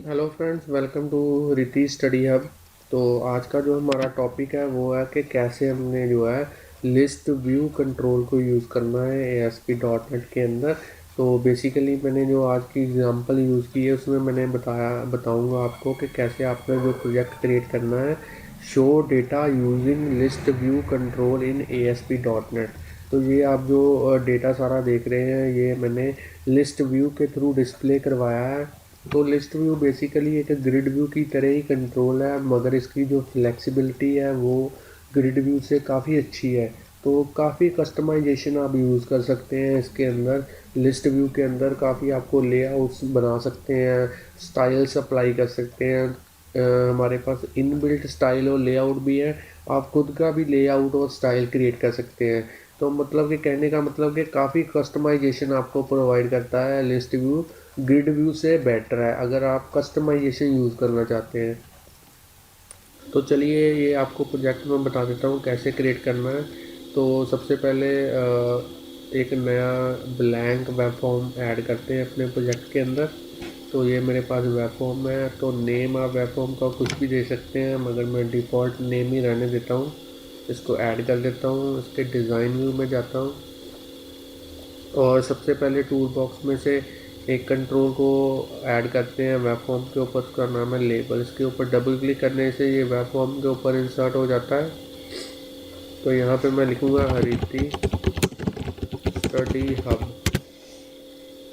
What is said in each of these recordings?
Hello friends, welcome to रिति study hub. तो आज का जो हमारा टॉपिक है वो है कि कैसे हमने जो है लिस्ट व्यू कंट्रोल को यूज़ करना है ASP.NET के अंदर। तो बेसिकली मैंने जो आज की एग्जांपल यूज़ की है उसमें मैंने बताऊंगा आपको कि कैसे आपने जो प्रोजेक्ट क्रिएट करना है, show data using list view control इन ASP.NET। तो ये आप जो डेटा सारा देख रहे हैं ये मैंने लिस्ट व्यू के थ्रू डिस्प्ले करवाया है। तो लिस्ट व्यू बेसिकली एक ग्रिड व्यू की तरह ही कंट्रोल है, मगर इसकी जो फ्लेक्सिबिलिटी है वो ग्रिड व्यू से काफ़ी अच्छी है। तो काफ़ी कस्टमाइजेशन आप यूज़ कर सकते हैं इसके अंदर। लिस्ट व्यू के अंदर काफ़ी आपको लेआउट्स बना सकते हैं, स्टाइल्स अप्लाई कर सकते हैं। हमारे पास इनबिल्ट स्टाइल और लेआउट भी है। आप खुद का भी लेआउट और स्टाइल क्रिएट कर सकते हैं। तो मतलब कि कहने का मतलब कि काफ़ी कस्टमाइजेशन आपको प्रोवाइड करता है लिस्ट व्यू। ग्रिड व्यू से बेटर है अगर आप कस्टमाइजेशन यूज़ करना चाहते हैं। तो चलिए ये आपको प्रोजेक्ट में बता देता हूँ कैसे क्रिएट करना है। तो सबसे पहले एक नया ब्लैंक वेब फॉर्म ऐड करते हैं अपने प्रोजेक्ट के अंदर। तो ये मेरे पास वेब फॉर्म है, तो नेम आप वेब फॉर्म का कुछ भी दे सकते हैं, मगर मैं डिफ़ॉल्ट नेम ही रहने देता हूँ। इसको ऐड कर देता हूँ, इसके डिज़ाइन व्यू में जाता हूँ और सबसे पहले टूल बॉक्स में से एक कंट्रोल को ऐड करते हैं वेब फॉर्म के ऊपर। उसका नाम है लेबल। इसके ऊपर डबल क्लिक करने से ये वेब फॉर्म के ऊपर इंसर्ट हो जाता है। तो यहाँ पे मैं लिखूँगा हरिति स्टडी हब।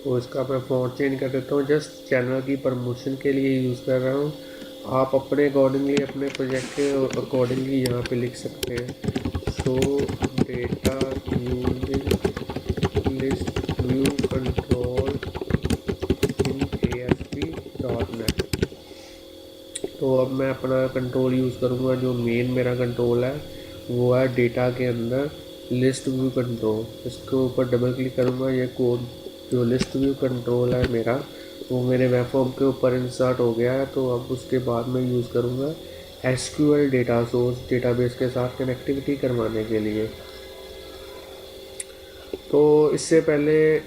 तो इसका मैं फॉन्ट चेंज कर देता हूँ, जस्ट चैनल की प्रमोशन के लिए यूज़ कर रहा हूँ। आप अपने अकॉर्डिंगली अपने प्रोजेक्ट के अकॉर्डिंगली यहाँ पे लिख सकते हैं, show data using list view control इन ASP.NET। तो अब मैं अपना कंट्रोल यूज़ करूँगा। जो मेन मेरा कंट्रोल है वो है डेटा के अंदर लिस्ट व्यू कंट्रोल। इसके ऊपर डबल क्लिक करूँगा, ये कोड जो लिस्ट व्यू कंट्रोल है मेरा वो मेरे वेब फॉर्म के ऊपर इंसर्ट हो गया है। तो अब उसके बाद मैं यूज़ करूँगा SQL डेटा सोर्स डेटाबेस के साथ कनेक्टिविटी करवाने के लिए। तो इससे पहले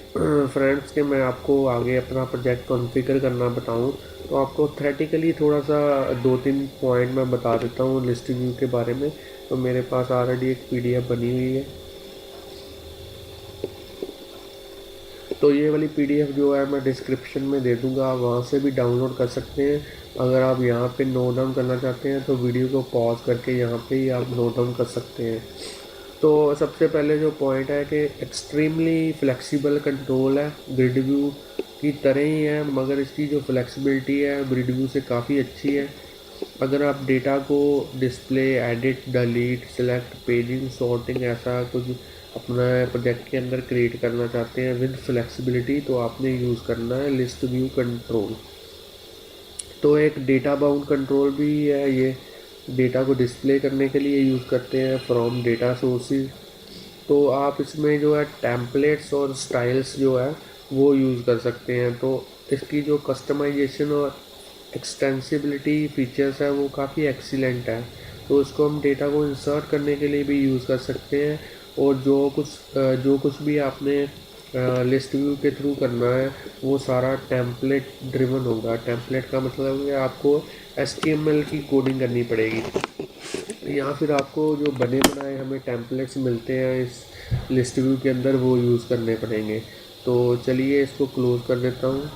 फ्रेंड्स के मैं आपको आगे अपना प्रोजेक्ट कॉन्फ़िगर करना बताऊं, तो आपको थ्योरेटिकली थोड़ा सा दो तीन पॉइंट मैं बता देता हूं लिस्ट व्यू के बारे में। तो मेरे पास ऑलरेडी एक PDF बनी हुई है। तो ये वाली PDF जो है मैं डिस्क्रिप्शन में दे दूंगा, आप वहाँ से भी डाउनलोड कर सकते हैं। अगर आप यहाँ पे नोट डाउन करना चाहते हैं तो वीडियो को पॉज करके यहाँ पे ही आप नोट डाउन कर सकते हैं। तो सबसे पहले जो पॉइंट है कि एक्सट्रीमली फ्लेक्सिबल कंट्रोल है, ग्रिड व्यू की तरह ही है, मगर इसकी जो फ्लेक्सिबिलिटी है ग्रिड व्यू से काफ़ी अच्छी है। अगर आप डेटा को display, edit, delete, select, paging, sorting ऐसा कुछ अपना प्रोजेक्ट के अंदर क्रिएट करना चाहते हैं विद फ्लेक्सिबिलिटी, तो आपने यूज़ करना है लिस्ट व्यू कंट्रोल। तो एक डेटा बाउंड कंट्रोल भी है, ये डेटा को डिस्प्ले करने के लिए यूज़ करते हैं फ्रॉम डेटा सोर्सेज। तो आप इसमें जो है टेम्पलेट्स और स्टाइल्स जो है वो यूज़ कर सकते हैं। तो इसकी जो कस्टमाइजेशन और एक्सटेंसिबिलिटी फीचर्स है वो काफ़ी एक्सीलेंट है। तो इसको हम डेटा को इंसर्ट करने के लिए भी यूज़ कर सकते हैं। और जो कुछ भी आपने लिस्ट व्यू के थ्रू करना है वो सारा टेम्पलेट ड्रिवन होगा। टेम्पलेट का मतलब है आपको HTML की कोडिंग करनी पड़ेगी, या फिर आपको जो बने बनाए हमें टेम्पलेट्स मिलते हैं इस लिस्ट व्यू के अंदर वो यूज़ करने पड़ेंगे। तो चलिए इसको क्लोज़ कर देता हूँ,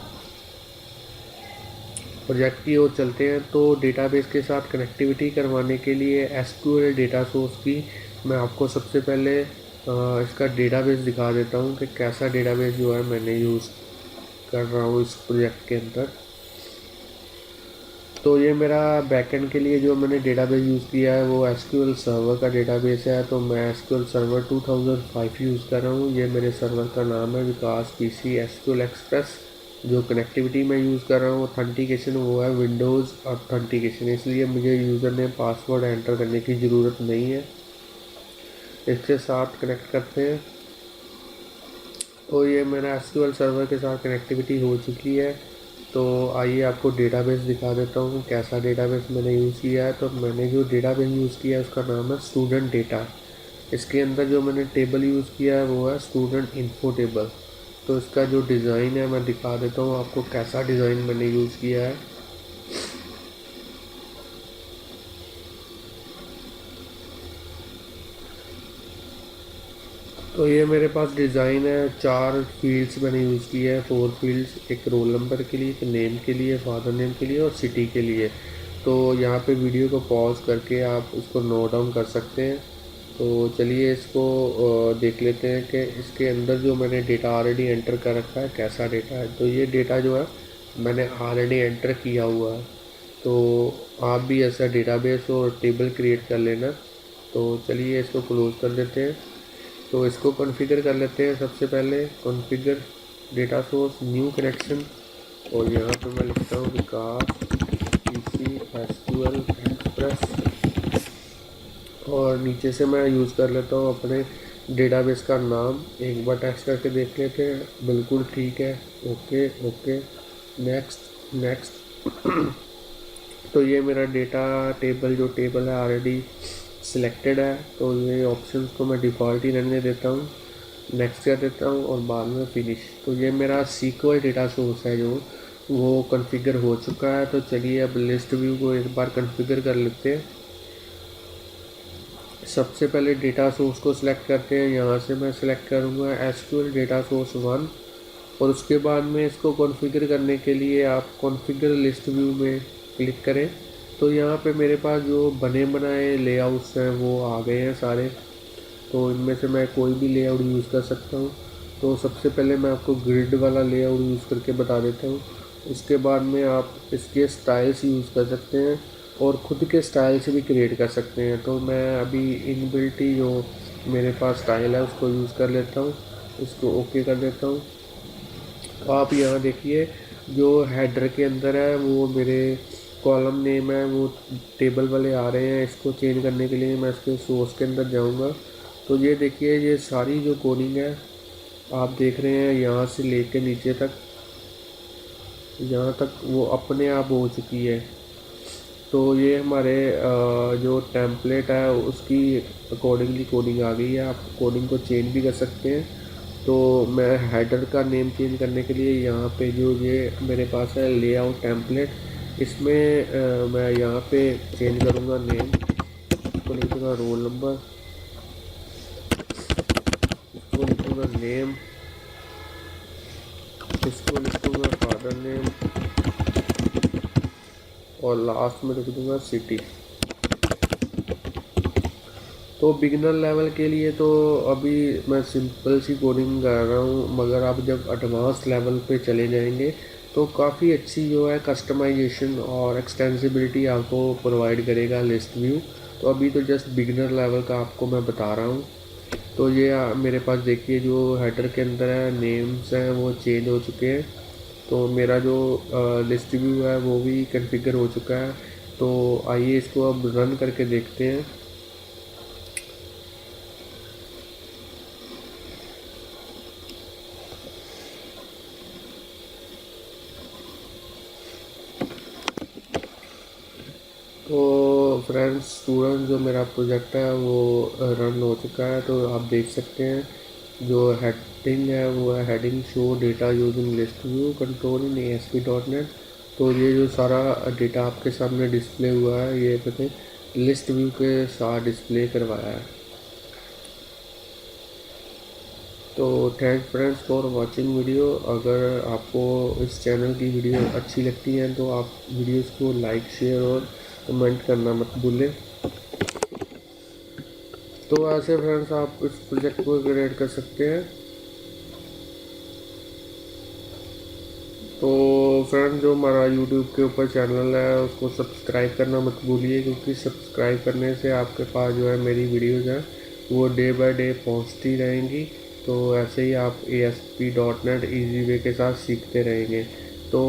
प्रोजेक्ट की ओर चलते हैं। तो डेटाबेस के साथ कनेक्टिविटी करवाने के लिए SQL डेटा सोर्स की मैं आपको सबसे पहले इसका डेटाबेस दिखा देता हूँ कि कैसा डेटाबेस जो है मैंने यूज़ कर रहा हूँ इस प्रोजेक्ट के अंदर। तो ये मेरा बैकएंड के लिए जो मैंने डेटाबेस यूज़ किया है वो SQL सर्वर का डेटाबेस है। तो मैं SQL सर्वर 2005 यूज़ कर रहा हूँ। ये मेरे सर्वर का नाम है विकास PC SQL एक्सप्रेस। जो कनेक्टिविटी मैं यूज़ कर रहा हूँ ऑथेंटिकेशन वो है विंडोज़ ऑथेंटिकेशन, इसलिए मुझे यूज़र नेम पासवर्ड एंटर करने की ज़रूरत नहीं है। इसके साथ कनेक्ट करते हैं। तो ये मेरा SQL सर्वर के साथ कनेक्टिविटी हो चुकी है। तो आइए आपको डेटाबेस दिखा देता हूँ कैसा डेटाबेस मैंने यूज़ किया है। तो मैंने जो डेटाबेस यूज़ किया है उसका नाम है स्टूडेंट डेटा। इसके अंदर जो मैंने टेबल यूज़ किया है वो है स्टूडेंट इन्फो टेबल। तो इसका जो डिज़ाइन है मैं दिखा देता हूँ आपको कैसा डिज़ाइन मैंने यूज़ किया है। तो ये मेरे पास डिज़ाइन है, 4 फील्ड्स मैंने यूज़ किए हैं, 4 फील्ड्स, एक रोल नंबर के लिए, एक नेम के लिए, फादर नेम के लिए और सिटी के लिए। तो यहाँ पे वीडियो को पॉज करके आप उसको नोट डाउन कर सकते हैं। तो चलिए इसको देख लेते हैं कि इसके अंदर जो मैंने डेटा ऑलरेडी एंटर कर रखा है कैसा डेटा है। तो ये डेटा जो है मैंने ऑलरेडी एंटर किया हुआ है। तो आप भी ऐसा डेटाबेस और टेबल क्रिएट कर लेना। तो चलिए इसको क्लोज़ कर देते हैं। तो इसको कॉन्फ़िगर कर लेते हैं। सबसे पहले configure data source new connection, और यहाँ पे मैं लिखता हूँ विकास पीसी एसक्यूएल एक्सप्रेस, और नीचे से मैं यूज़ कर लेता हूँ अपने डेटाबेस का नाम। एक बार टेस्ट करके देख लेते हैं, बिल्कुल ठीक है। Okay okay, next next. तो ये मेरा डेटा टेबल जो टेबल है ऑलरेडी सिलेक्टेड है। तो ये ऑप्शंस को मैं डिफ़ॉल्ट ही रहने देता हूँ, नेक्स्ट कर देता हूँ और बाद में फिनिश। तो ये मेरा सीक्वल डेटा सोर्स है जो वो कॉन्फ़िगर हो चुका है। तो चलिए अब लिस्ट व्यू को एक बार कॉन्फ़िगर कर लेते हैं। सबसे पहले डेटा सोर्स को सिलेक्ट करते हैं। यहाँ से मैं सिलेक्ट करूँगा एसक्यूएल डेटा सोर्स 1, और उसके बाद में इसको कॉन्फ़िगर करने के लिए आप कॉन्फ़िगर लिस्ट व्यू में क्लिक करें। तो यहाँ पे मेरे पास जो बने बनाए लेआउट्स हैं वो आ गए हैं सारे। तो इनमें से मैं कोई भी लेआउट यूज़ कर सकता हूँ। तो सबसे पहले मैं आपको ग्रिड वाला लेआउट यूज़ करके बता देता हूँ। उसके बाद में आप इसके स्टाइल्स यूज़ कर सकते हैं और ख़ुद के स्टाइल से भी क्रिएट कर सकते हैं। तो मैं अभी इनबिल्ट ही जो मेरे पास स्टाइल है उसको यूज़ कर लेता हूँ, इसको ओके कर देता हूँ। तो आप यहाँ देखिए जो हेडर के अंदर है वो मेरे कॉलम नेम है वो टेबल वाले आ रहे हैं। इसको चेंज करने के लिए मैं इसके सोर्स के अंदर जाऊँगा। तो ये देखिए ये सारी जो कोडिंग है आप देख रहे हैं यहाँ से लेके नीचे तक, यहाँ तक वो अपने आप हो चुकी है। तो ये हमारे जो टेम्पलेट है उसकी अकॉर्डिंगली कोडिंग आ गई है। आप कोडिंग को चेंज भी कर सकते हैं। तो मैं हेडर का नेम चेंज करने के लिए यहाँ पे जो ये मेरे पास है लेआउट टेम्पलेट, इसमें मैं यहाँ पे चेंज करूँगा नेम, इसको लिखूँगा रोल नंबर, इसको लिखूँगा नेम, इसको लिखूँगा फादर नेम, और लास्ट में लिख दूँगा सिटी। तो बिगिनर लेवल के लिए तो अभी मैं सिंपल सी कोडिंग कर रहा हूँ, मगर आप जब एडवांस लेवल पे चले जाएंगे तो काफ़ी अच्छी जो है कस्टमाइजेशन और एक्सटेंसिबिलिटी आपको प्रोवाइड करेगा लिस्ट व्यू। तो अभी तो जस्ट बिगिनर लेवल का आपको मैं बता रहा हूँ। तो ये मेरे पास देखिए जो हेडर के अंदर है नेम्स हैं वो चेंज हो चुके हैं। तो मेरा जो लिस्ट व्यू है वो भी कॉन्फ़िगर हो चुका है। तो आइए इसको अब रन करके देखते हैं। तो फ्रेंड्स स्टूडेंट जो मेरा प्रोजेक्ट है वो रन हो चुका है। तो आप देख सकते हैं जो हेडिंग है वो है heading show data using list view control इन ASP.NET। तो ये जो सारा डेटा आपके सामने डिस्प्ले हुआ है ये मैंने लिस्ट व्यू के साथ डिस्प्ले करवाया है। तो thank friends for watching video. अगर आपको इस चैनल की वीडियो अच्छी लगती है तो आप वीडियोस को लाइक शेयर और कमेंट करना मत भूलें। तो ऐसे फ्रेंड्स आप इस प्रोजेक्ट को क्रिएट कर सकते हैं। तो फ्रेंड्स जो हमारा यूट्यूब के ऊपर चैनल है उसको सब्सक्राइब करना मत भूलिए, क्योंकि सब्सक्राइब करने से आपके पास जो है मेरी वीडियोज़ हैं वो डे बाय डे पहुंचती रहेंगी। तो ऐसे ही आप ASP.NET ईजी वे के साथ सीखते रहेंगे। तो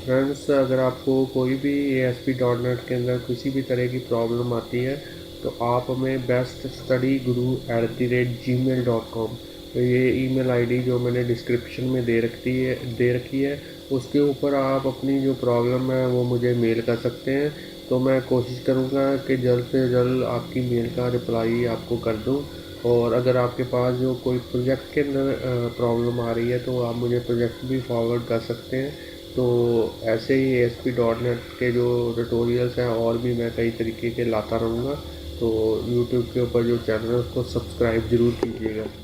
फ्रेंड्स अगर आपको कोई भी ASP.NET के अंदर किसी भी तरह की प्रॉब्लम आती है तो आप हमें beststudyguru@gmail.com, तो ये ईमेल आईडी जो मैंने डिस्क्रिप्शन में दे रखी है उसके ऊपर आप अपनी जो प्रॉब्लम है वो मुझे मेल कर सकते हैं। तो मैं कोशिश करूँगा कि जल्द से जल्द आपकी मेल का रिप्लाई आपको कर दूँ। और अगर आपके पास जो कोई प्रोजेक्ट के अंदर प्रॉब्लम आ रही है तो आप मुझे प्रोजेक्ट भी फॉरवर्ड कर सकते हैं। तो ऐसे ही ASP.NET के जो ट्यूटोरियल्स हैं और भी मैं कई तरीके के लाता रहूँगा। तो यूट्यूब के ऊपर जो चैनल है उसको सब्सक्राइब ज़रूर कीजिएगा।